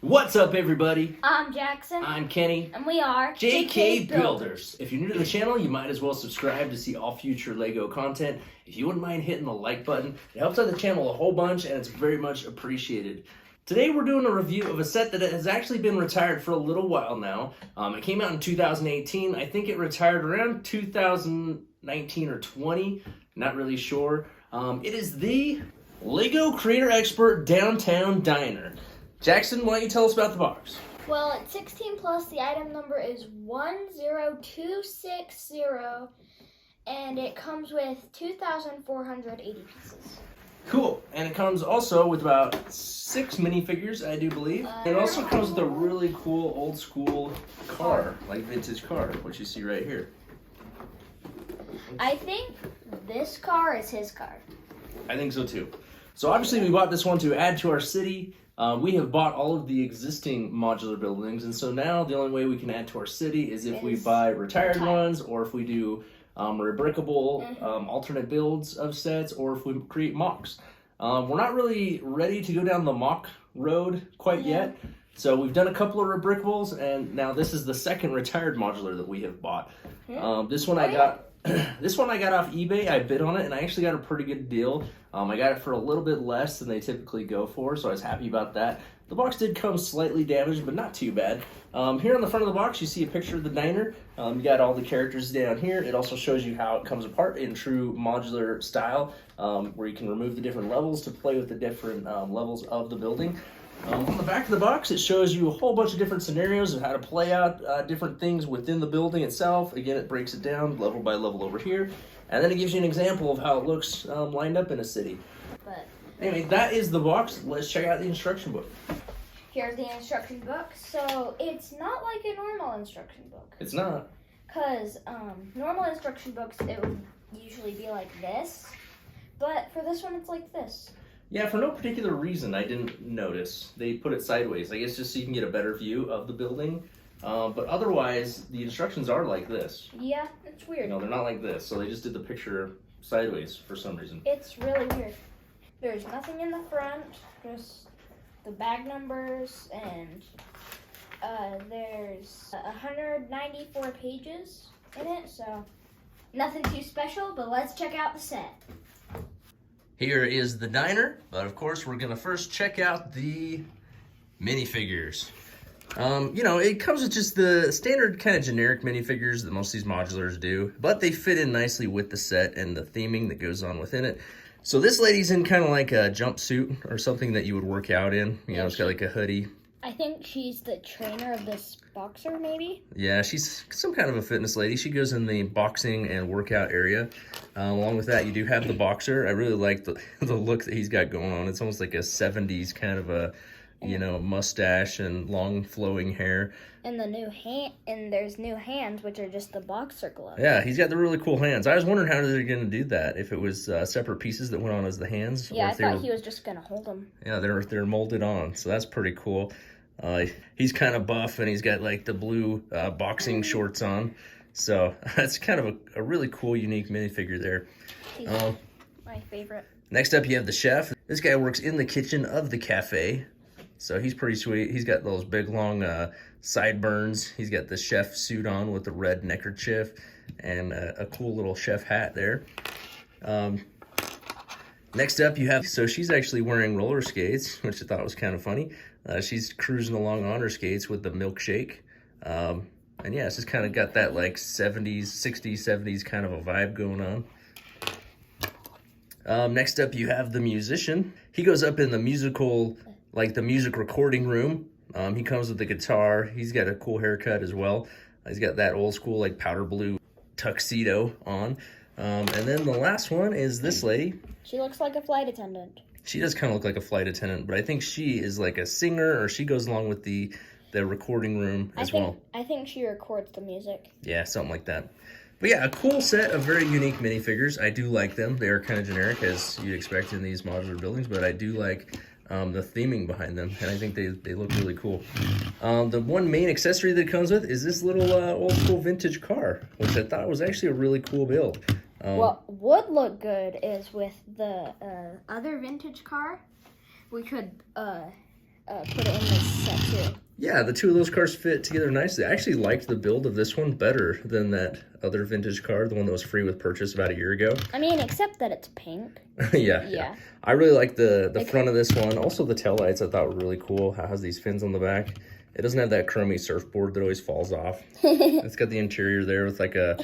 What's up, everybody? I'm Jackson. I'm Kenny. And we are JK Builders. If you're new to the channel, you might as well subscribe to see all future LEGO content. If you wouldn't mind hitting the like button, it helps out the channel a whole bunch and it's very much appreciated. Today we're doing a review of a set that has actually been retired for a little while now. It came out in 2018. I think it retired around 2019 or 20. Not really sure. It is the LEGO Creator Expert Downtown Diner. Jackson, why don't you tell us about the box? Well, it's 16 plus. The item number is 10260, and it comes with 2,480 pieces. Cool. And it comes also with about 6 minifigures, I do believe. It also comes with a really cool old school car, like vintage car, which you see right here. I think this car is his car. I think so too. So obviously we bought this one to add to our city. We have bought all of the existing modular buildings, and so now the only way we can add to our city is if we buy retired ones, or if we do rebrickable alternate builds of sets, or if we create mocks. We're not really ready to go down the mock road quite yet, so we've done a couple of rebrickables, and now this is the second retired modular that we have bought. This one I got. This one I got off eBay. I bid on it, and I actually got a pretty good deal. I got it for a little bit less than they typically go for, so I was happy about that. The box did come slightly damaged, but not too bad. Here on the front of the box, you see a picture of the diner. You got all the characters down here. It also shows you how it comes apart in true modular style, where you can remove the different levels to play with the different levels of the building. On the back of the box, it shows you a whole bunch of different scenarios of how to play out different things within the building itself. Again, it breaks it down level by level over here. And then it gives you an example of how it looks lined up in a city. But anyway, that is the box. Let's check out the instruction book. Here's the instruction book. So it's not like a normal instruction book. It's not. Because normal instruction books, it would usually be like this. But for this one, it's like this. Yeah, for no particular reason, I didn't notice. They put it sideways. I guess just so you can get a better view of the building. But otherwise, the instructions are like this. Yeah, it's weird. No, they're not like this. So they just did the picture sideways for some reason. It's really weird. There's nothing in the front, just the bag numbers, and there's 194 pages in it, so nothing too special, but let's check out the set. Here is the diner, but of course we're gonna first check out the minifigures. You know, it comes with just the standard kind of generic minifigures that most of these modulars do, but they fit in nicely with the set and the theming that goes on within it. So this lady's in kind of like a jumpsuit or something that you would work out in. You know, it's got like a hoodie. I think she's the trainer of this boxer, maybe? Yeah, she's some kind of a fitness lady. She goes in the boxing and workout area. Along with that, you do have the boxer. I really like the look that he's got going on. It's almost like a 70s kind of a, you know, mustache and long flowing hair. And the new hand, and there's new hands, which are just the boxer gloves. Yeah, he's got the really cool hands. I was wondering how they're going to do that. If it was separate pieces that went on as the hands. Yeah, or I if thought he was just going to hold them. Yeah, they're molded on, so that's pretty cool. He's kind of buff, and he's got like the blue boxing shorts on. So that's kind of a really cool, unique minifigure there. He's my favorite. Next up, you have the chef. This guy works in the kitchen of the cafe. So he's pretty sweet. He's got those big, long sideburns. He's got the chef suit on with the red neckerchief and a cool little chef hat there. Next up, you have, so she's actually wearing roller skates, which I thought was kind of funny. She's cruising along on her skates with the milkshake. And yeah, it's just kind of got that like 70s, 60s, 70s kind of a vibe going on. Next up, you have the musician. He goes up in the musical, like the music recording room. He comes with the guitar. He's got a cool haircut as well. He's got that old school like powder blue tuxedo on. And then the last one is this lady. She looks like a flight attendant. She does kind of look like a flight attendant, but I think she is like a singer, or she goes along with the recording room as well. I think she records the music. Yeah, something like that. But yeah, a cool set of very unique minifigures. I do like them. They are kind of generic, as you'd expect in these modular buildings, but I do like the theming behind them, and I think they look really cool. The one main accessory that it comes with is this little old school vintage car, which I thought was actually a really cool build. What would look good is with the other vintage car, we could put it in this set too. Yeah, the two of those cars fit together nicely. I actually liked the build of this one better than that other vintage car, the one that was free with purchase about a year ago. I mean, except that it's pink. Yeah. I really like the front of this one. Also, the taillights I thought were really cool. It has these fins on the back. It doesn't have that chromey surfboard that always falls off. It's got the interior there with like a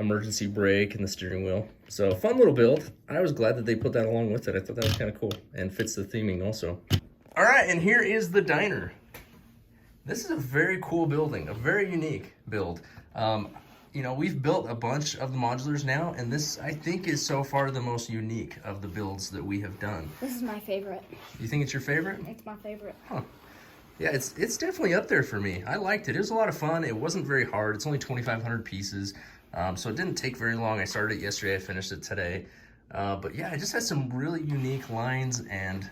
emergency brake and the steering wheel. So fun little build. I was glad that they put that along with it. I thought that was kind of cool and fits the theming also. All right, and here is the diner. This is a very cool building, a very unique build. You know, we've built a bunch of the modulars now, and this, I think, is so far the most unique of the builds that we have done. This is my favorite. You think it's your favorite? It's my favorite. Huh. Yeah, it's definitely up there for me. I liked it. It was a lot of fun. It wasn't very hard. It's only 2,500 pieces, so it didn't take very long. I started it yesterday. I finished it today. But yeah, it just has some really unique lines and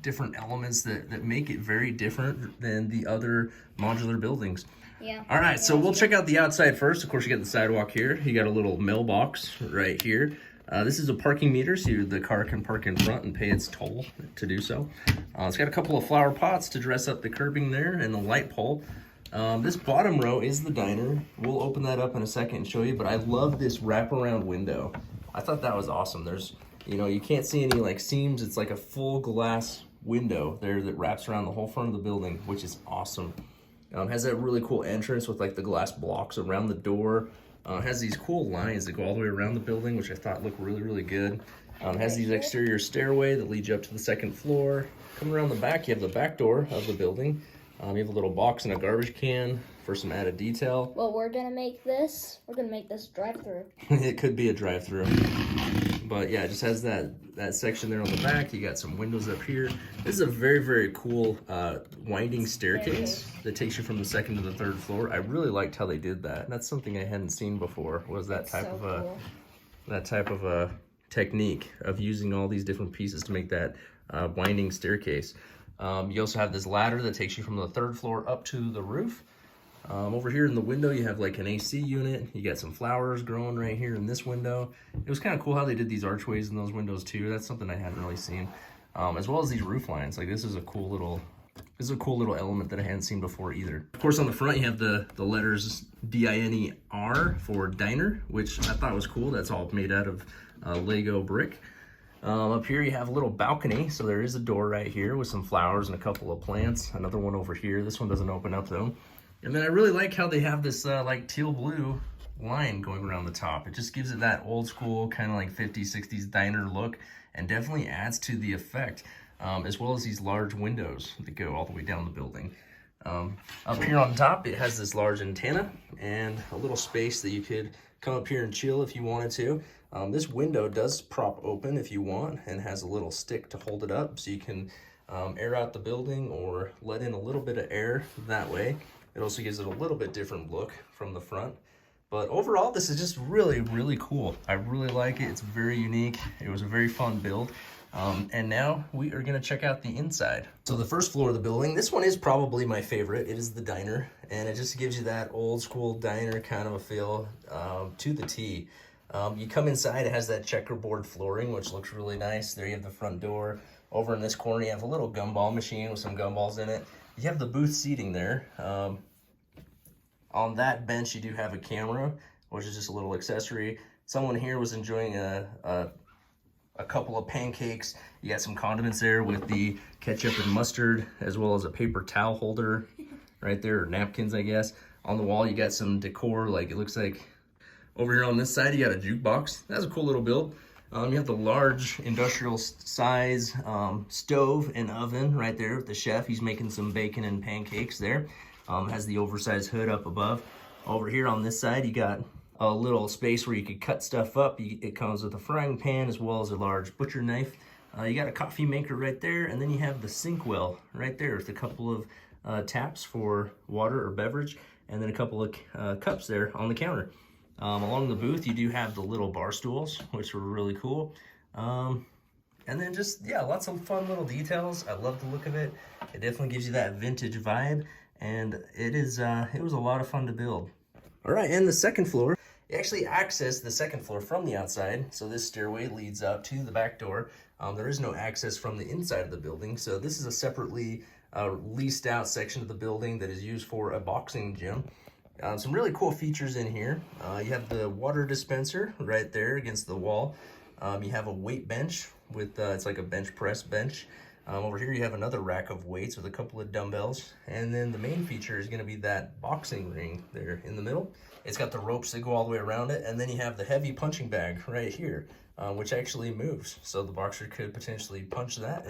different elements that make it very different than the other modular buildings. Yeah. All right, so we'll check out the outside first. Of course, you got the sidewalk here. You got a little mailbox right here. This is a parking meter, so the car can park in front and pay its toll to do so. It's got a couple of flower pots to dress up the curbing there and the light pole. This bottom row is the diner. We'll open that up in a second and show you, but I love this wraparound window. I thought that was awesome. There's, you know, you can't see any like seams. It's like a full glass window there that wraps around the whole front of the building, which is awesome. Has that really cool entrance with like the glass blocks around the door. Has these cool lines that go all the way around the building, which I thought looked really, really good. Has these exterior stairway that leads you up to the second floor. Coming around the back, you have the back door of the building. You have a little box and a garbage can for some added detail. Well, we're gonna make this drive-through. It could be a drive-through. But yeah, it just has that section there on the back. You got some windows up here. This is a very, very cool winding staircase that takes you from the second to the third floor. I really liked how they did that. That's something I hadn't seen before, was that type of a technique of using all these different pieces to make that winding staircase. You also have this ladder that takes you from the third floor up to the roof. Over here in the window, you have like an AC unit. You got some flowers growing right here in this window. It was kind of cool how they did these archways in those windows too. That's something I hadn't really seen. As well as these roof lines. Like this is a cool little element that I hadn't seen before either. Of course, on the front, you have the letters DINER for diner, which I thought was cool. That's all made out of Lego brick. Up here you have a little balcony, so there is a door right here with some flowers and a couple of plants. Another one over here. This one doesn't open up though. And then I really like how they have this like teal blue line going around the top. It just gives it that old school kind of like 50s, 60s diner look and definitely adds to the effect, as well as these large windows that go all the way down the building. Up here on top, it has this large antenna and a little space that you could come up here and chill if you wanted to. This window does prop open if you want and has a little stick to hold it up so you can air out the building or let in a little bit of air that way. It also gives it a little bit different look from the front. But overall, this is just really, really cool. I really like it. It's very unique. It was a very fun build. And now we are gonna check out the inside. So the first floor of the building, this one is probably my favorite. It is the diner, and it just gives you that old school diner kind of a feel to the T. You come inside, it has that checkerboard flooring, which looks really nice. There you have the front door. Over in this corner, you have a little gumball machine with some gumballs in it. You have the booth seating there. On that bench, you do have a camera, which is just a little accessory. Someone here was enjoying a couple of pancakes. You got some condiments there with the ketchup and mustard, as well as a paper towel holder right there, or napkins, I guess. On the wall, you got some decor, like it looks like over here on this side, you got a jukebox. That's a cool little build. You have the large industrial size stove and oven right there with the chef. He's making some bacon and pancakes there. Has the oversized hood up above. Over here on this side, you got a little space where you could cut stuff up. It comes with a frying pan as well as a large butcher knife. You got a coffee maker right there, and then you have the sink well right there with a couple of taps for water or beverage, and then a couple of cups there on the counter. Along the booth, you do have the little bar stools, which were really cool. And then just, yeah, lots of fun little details. I love the look of it. It definitely gives you that vintage vibe, and it was a lot of fun to build. All right, and the second floor, you actually access the second floor from the outside. So this stairway leads up to the back door. There is no access from the inside of the building, so this is a separately leased out section of the building that is used for a boxing gym. Some really cool features in here. You have the water dispenser right there against the wall. You have a weight bench with, it's like a bench press bench. Over here you have another rack of weights with a couple of dumbbells. And then the main feature is gonna be that boxing ring there in the middle. It's got the ropes that go all the way around it. And then you have the heavy punching bag right here, which actually moves. So the boxer could potentially punch that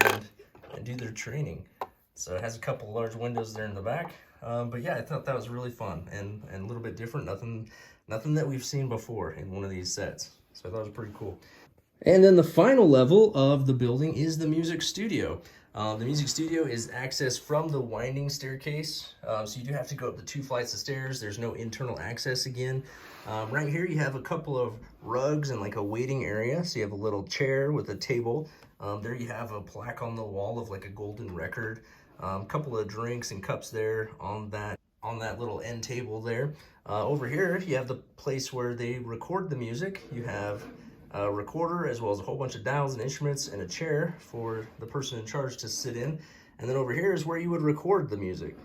and do their training. So it has a couple large windows there in the back. But yeah, I thought that was really fun and a little bit different. Nothing that we've seen before in one of these sets. So I thought it was pretty cool. And then the final level of the building is the music studio. The music studio is accessed from the winding staircase. So you do have to go up the 2 flights of stairs. There's no internal access again. Right here you have a couple of rugs and like a waiting area. So you have a little chair with a table. There you have a plaque on the wall of like a golden record. A couple of drinks and cups there on that little end table there. Over here you have the place where they record the music. You have a recorder as well as a whole bunch of dials and instruments and a chair for the person in charge to sit in. And then over here is where you would record the music.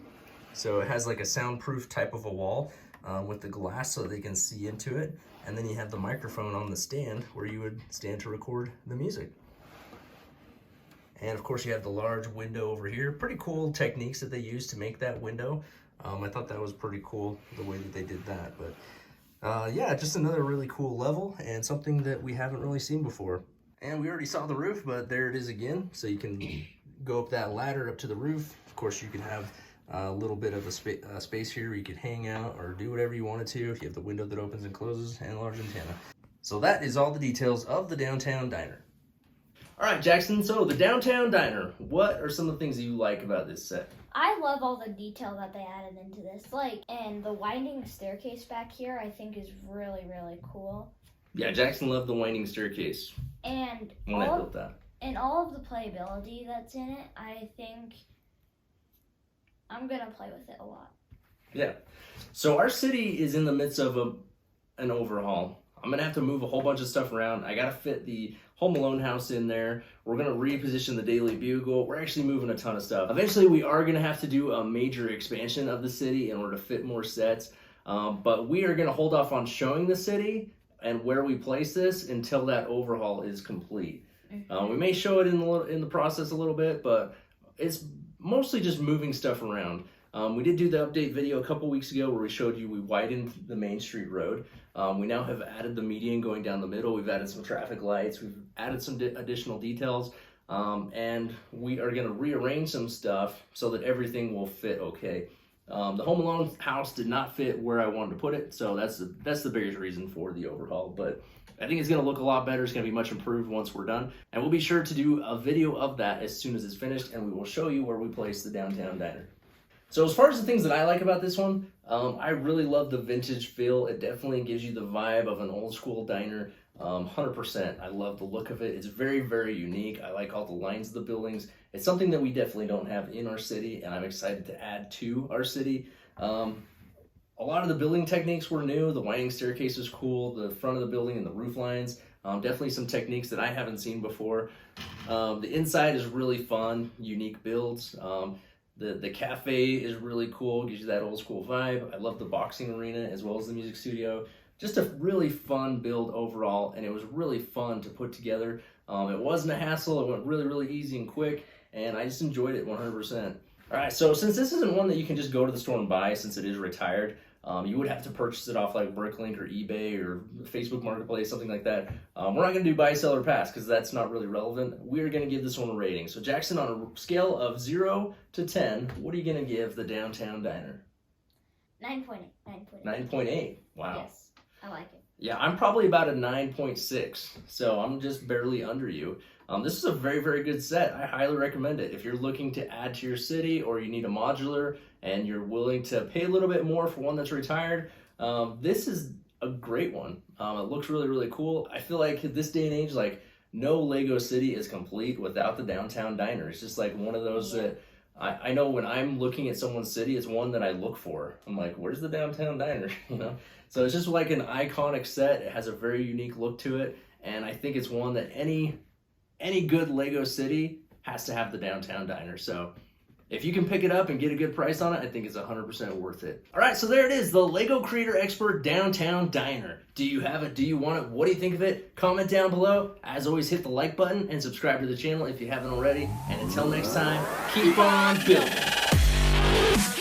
So it has like a soundproof type of a wall with the glass so they can see into it. And then you have the microphone on the stand where you would stand to record the music. And of course you have the large window over here. Pretty cool techniques that they use to make that window. I thought that was pretty cool the way that they did that. But yeah, just another really cool level and something that we haven't really seen before. And we already saw the roof, but there it is again. So you can go up that ladder up to the roof. Of course, you can have a little bit of a space here where you could hang out or do whatever you wanted to. You have the window that opens and closes and a large antenna. So that is all the details of the Downtown Diner. All right, Jackson, so the Downtown Diner, what are some of the things that you like about this set? I love all the detail that they added into this. And the winding staircase back here, I think is really, really cool. Yeah, Jackson loved the winding staircase. And when I built that. And all of the playability that's in it, I think I'm going to play with it a lot. Yeah. So our city is in the midst of an overhaul. I'm going to have to move a whole bunch of stuff around. I got to fit the Home Alone house in there. We're going to reposition the Daily Bugle. We're actually moving a ton of stuff. Eventually, we are going to have to do a major expansion of the city in order to fit more sets. But we are going to hold off on showing the city and where we place this until that overhaul is complete. We may show it in the process a little bit, but it's mostly just moving stuff around. We did do the update video a couple weeks ago where we showed you we widened the Main Street Road. We now have added the median going down the middle. We've added some traffic lights. We've added some additional details. And we are going to rearrange some stuff so that everything will fit okay. The Home Alone house did not fit where I wanted to put it, so that's the biggest reason for the overhaul. But I think it's going to look a lot better. It's going to be much improved once we're done. And we'll be sure to do a video of that as soon as it's finished, and we will show you where we place the Downtown Diner. So as far as the things that I like about this one, I really love the vintage feel. It definitely gives you the vibe of an old school diner, 100%. I love the look of it. It's very, very unique. I like all the lines of the buildings. It's something that we definitely don't have in our city, and I'm excited to add to our city. A lot of the building techniques were new. The winding staircase was cool. The front of the building and the roof lines, definitely some techniques that I haven't seen before. The inside is really fun, unique builds. The cafe is really cool, gives you that old school vibe. I love the boxing arena as well as the music studio. Just a really fun build overall, and it was really fun to put together. It wasn't a hassle. It went really, really easy and quick, and I just enjoyed it 100%. All right, so since this isn't one that you can just go to the store and buy since it is retired, you would have to purchase it off like Bricklink or eBay or Facebook Marketplace, something like that. We're not going to do buy, sell, or pass because that's not really relevant. We're going to give this one a rating. So Jackson, on a scale of 0 to 10, what are you going to give the Downtown Diner? 9.8. 9.8. Wow. Yes, I like it. Yeah, I'm probably about a 9.6, so I'm just barely under you. This is a very, very good set. I highly recommend it. If you're looking to add to your city or you need a modular and you're willing to pay a little bit more for one that's retired, this is a great one. It looks really, really cool. I feel like at this day and age, like no Lego city is complete without the Downtown Diner. It's just like one of those that I know when I'm looking at someone's city, it's one that I look for. I'm like, where's the Downtown Diner? You know? So it's just like an iconic set. It has a very unique look to it, and I think it's one that any any good Lego city has to have the downtown diner. So if you can pick it up and get a good price on it, I think it's 100% worth it. All right, so there it is, the Lego Creator Expert Downtown Diner. Do you have it? Do you want it? What do you think of it? Comment down below. As always, hit the like button and subscribe to the channel if you haven't already. And until next time, keep on building.